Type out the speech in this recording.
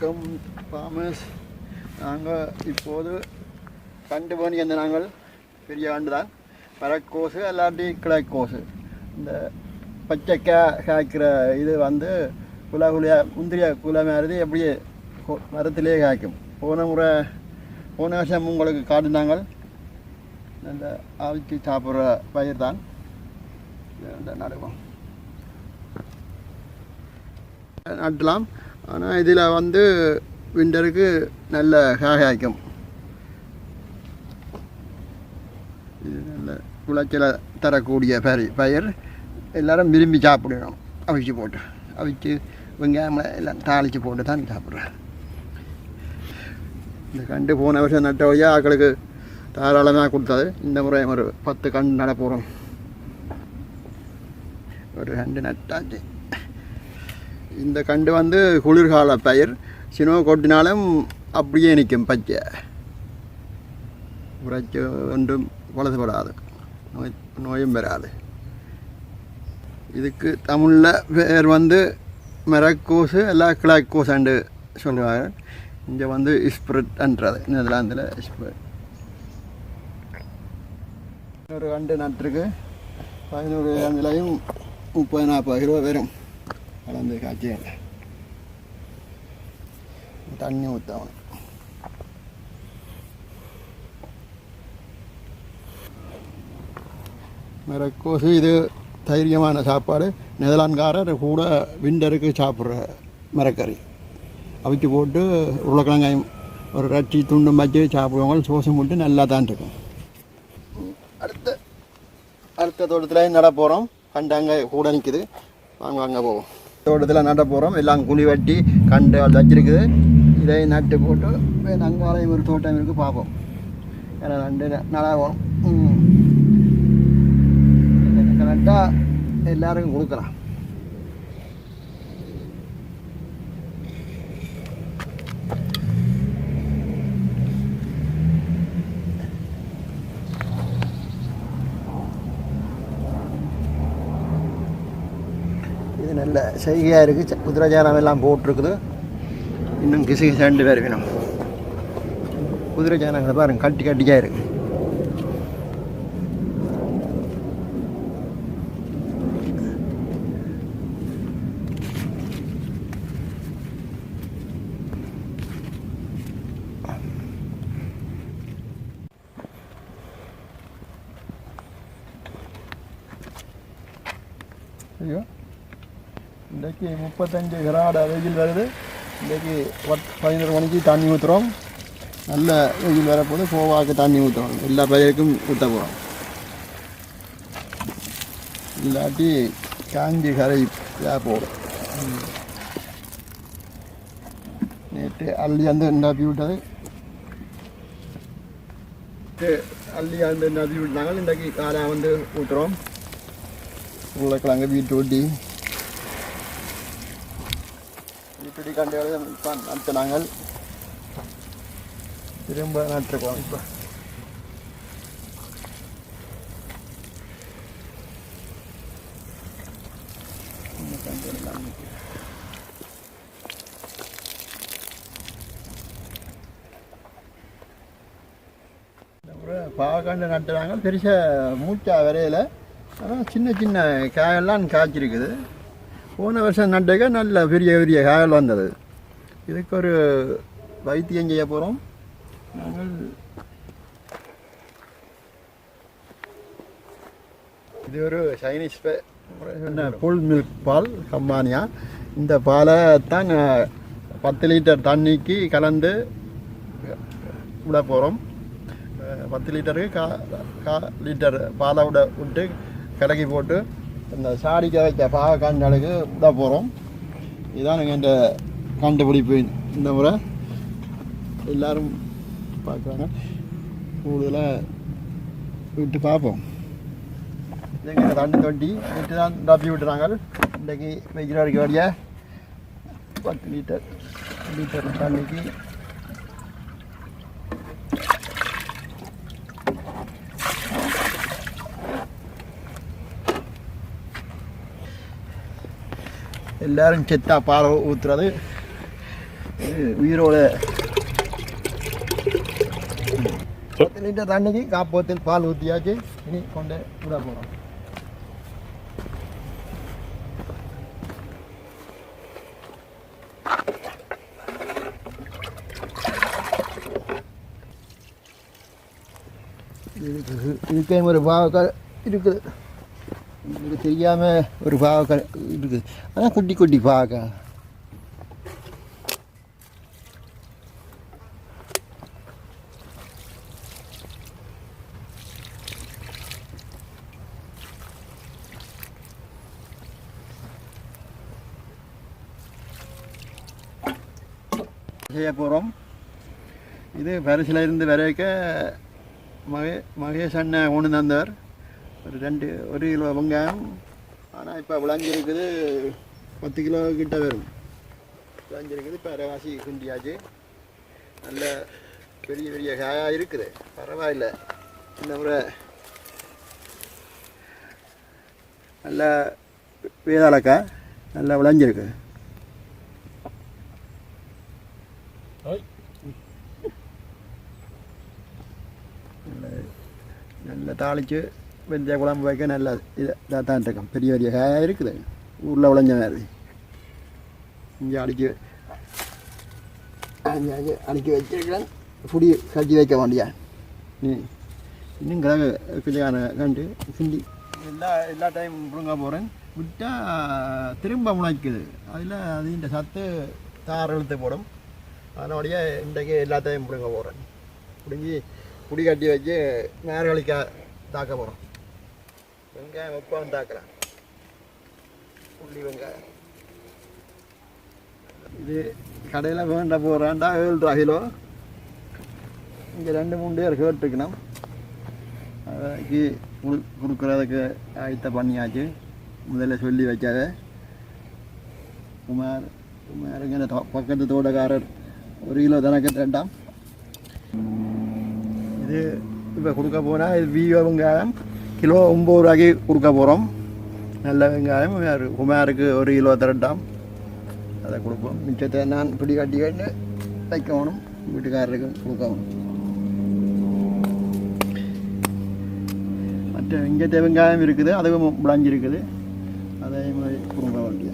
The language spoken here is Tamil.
வணக்கம் ஃபார்மர்ஸ். நாங்கள் இப்போது கண்டு பண்ணி அந்த நாங்கள் பெரிய கண்டு தான் மரக்கோசு அல்லாட்டி கிளைக்கோசு. இந்த பச்சைக்காய் காய்க்கிற இது வந்து குலை குலையாக முந்திரிய குலை மாதிரி அப்படியே மரத்திலே காய்க்கும். போன வருஷம் உங்களுக்கு காட்டினாங்கள் அந்த அவிச்சு சாப்பிட்ற பயிர் தான் நடுவோம் நட்டலாம். ஆனால் இதில் வந்து விண்டருக்கு நல்ல காய்க்கும். இது நல்ல விளைச்சலை தரக்கூடிய பயிர் எல்லோரும் விரும்பி சாப்பிடணும். அவிச்சு போட்டு அவிச்சு வெங்காயம் எல்லாம் தாளித்து போட்டு தான் சாப்பிட்றேன். இந்த கண்டு போன வருஷம் நட்ட வழியாக ஆக்களுக்கு தாராளமாக கொடுத்தது. இந்த முறை ஒரு 10 கண்டு நட போகிறோம். ஒரு கண்டு நட்டாச்சு. இந்த கண்டு வந்து குளிர்கால பயிர். சினோ கொட்டினாலும் அப்படியே நிற்கும் பச்சை. உரைச்சி ஒன்றும் பழசுபடாது, நோயும் வராது. இதுக்கு தமிழில் பேர் வந்து மரக்கோசு எல்லாம் கிளைக்கோசு சொல்லுவாங்க. இங்கே வந்து ஸ்ப்ரெட்ன்றது நெதர்லாந்தில் ஸ்ப்ரெட். ஒரு கண்டு நட்டுருக்கு 11 கண்டுலையும் 30-40 கிலோ வரும். கலந்து காய்ச்சி தண்ணி ஊற்றணும். மரக்கோசு இது தைரியமான சாப்பாடு. நெதர்லாந்துக்காரர் கூட விண்டருக்கு சாப்பிட்ற மரக்கறி அவிச்சு போட்டு உருளைக்கிழங்காயும் ஒரு ரச்சி துண்டும் வச்சு சாப்பிடுவாங்க. சோசம் போட்டு நல்லா தான் இருக்கும். அடுத்த தோட்டத்தில் நட போகிறோம். கண்டு அங்கே கூட நிற்குது. வாங்க அங்கே போவோம். தோட்டத்தில் நட போகிறோம். எல்லாம் குழி வெட்டி கண்டு வச்சிருக்குது. இதை நட்டு போட்டு அங்காலையும் ஒரு தோட்டம் இருக்குது பார்ப்போம். ஏன்னா நண்டு நடாவோம். நட்டால் எல்லாருக்கும் கொடுக்கலாம். இது நல்ல செய்கையாக இருக்குது. குதிரைச்சாரம் எல்லாம் போட்டிருக்குது. இன்னும் கிசு கிசாண்டு வேறு வேணும். குதிரைச்சாரங்களை பாருங்க கட்டியாக இருக்குது. ஐயோ, இன்றைக்கு 35 கிராட வெயில் வருது. இன்றைக்கு 11 மணிக்கு தண்ணி ஊற்றுறோம். நல்ல வெயில் வரப்போது கோவாக்கு தண்ணி ஊற்றுறோம். எல்லா பயிருக்கும் ஊற்ற போகிறோம். இல்லாட்டி காஞ்சி கரை போடும். நேற்று அள்ளி வந்து நப்பி விட்டது. அள்ளி வந்து நப்பி விட்டாங்க. இன்றைக்கு காரை வந்து ஊற்றுறோம். உருளைக்கிழங்கு பீட்ரூட்டி கண்டு இப்போ நட்டு நாங்கள் திரும்ப நட்டுருக்கோம். இப்போ பாகண்டு நட்டுறாங்க. பெருசாக மூச்சா வரையில். ஆனால் சின்ன சின்ன காயெல்லாம் காய்ச்சிருக்குது. போன வருஷம் நட்டுக்க நல்ல பெரிய பெரிய காயல் வந்தது. இதுக்கு ஒரு வைத்தியம் செய்ய போகிறோம் நாங்கள். இது ஒரு சைனீஸ் புல் மில்க் பால் கம்பானியா. இந்த பாலை தான் 10 லிட்டர் தண்ணிக்கு கலந்து விட போகிறோம். 10 லிட்டருக்கு 1/4 லிட்டர் பாலை விட்டு கலக்கி போட்டு இந்த சாடிக்க வைக்க பாகக்காண்டலுக்கு விட போகிறோம். இதுதான் நீங்கள் இந்த கண்டுபிடிப்பு. இந்த முறை எல்லோரும் பார்க்குறாங்க. கூடுதலாக விட்டு பார்ப்போம். எங்கள் தண்ணி தொட்டி விட்டு தான் டப்பி விட்டுறாங்க. இன்றைக்கி வைக்கிற வரைக்கும் வழிய 10 லிட்டர் தண்ணிக்கு எல்லாரும் செத்தா பால் ஊற்றுறது. உயிரோட 10 லிட்டர் தண்ணிக்கு காப்போத்தில் பால் ஊற்றியாச்சு. இனி கொண்டு விட போகிறோம். இதுக்கே ஒரு பாவக்காய் இருக்குது. உங்களுக்கு தெரியாமல் ஒரு பாவக்காய் இருக்குது. ஆனால் குட்டி குட்டி பாவக்காய். செய்ய போகிறோம். இது பரிசில் இருந்து வரைக்க மகேஷ் அண்ணன் ஒன்று தந்தார். ஒரு கிலோ வெங்காயம். ஆனால் இப்போ விளைஞ்சிருக்குது 10 கிலோ கிட்ட வரும். விளைஞ்சிருக்குது. இப்போ அரைவாசி குண்டியாச்சு. நல்ல பெரிய பெரிய காயாக இருக்குது. பரவாயில்லை. இந்த முறை நல்ல வேதாளக்காய் நல்லா விளைஞ்சிருக்கு. நல்ல தாளித்து வெந்தய குழம்பு வைக்க நல்ல இதாக தான் இருக்கும். பெரிய பெரிய காயாக இருக்குது. ஊரில் விளைஞ்ச மாதிரி இங்கே அடுக்கி வச்சிருக்கிறேன். புடி கட்டி வைக்க வேண்டியா நீ இன்னும் கிழக்கான கண்டு கிண்டி எல்லா டைம் முழுங்க போகிறேன். விட்டால் திரும்ப முளைக்குது. அதில் அது இந்த சத்து தார் இழுத்து போடும். அதனுடைய இன்றைக்கு எல்லாத்தையும் பிடுங்க போகிறேன். பிடுங்கி குடி கட்டி வச்சு நேரவழிக்காய் தாக்க போகிறோம். வெங்காயம் வெப்பம் தாக்குறேன். புள்ளி வெங்காயம் இது கடையில் வேண்ட போகிறாண்டா 7 ரூபா கிலோ. இங்கே 2-3 பேர் கேட்டுக்கணும். அதுக்கு கொடுக்குறதுக்கு ஆயத்த பண்ணியாச்சு. முதல்ல சொல்லி வச்சாங்க. குமாருங்க பக்கத்து தோட்டக்காரர் 1 கிலோ தனக்கு தண்டாம். இது இப்போ கொடுக்க போனால் இது வீவ வெங்காயம் கிலோ 9 ரூபாய்க்கு கொடுக்க போகிறோம். நல்ல வெங்காயம் குமாருக்கு 1 கிலோ தரட்டாம். அதை கொடுப்போம். மிச்சத்தை நான் பிடி கட்டி வைக்கணும். வீட்டுக்காரருக்கு கொடுக்கணும். மற்ற இங்கே வெங்காயம் இருக்குது. அதுவும் விளைஞ்சிருக்குது. அதே மாதிரி கொடுக்க வேண்டிய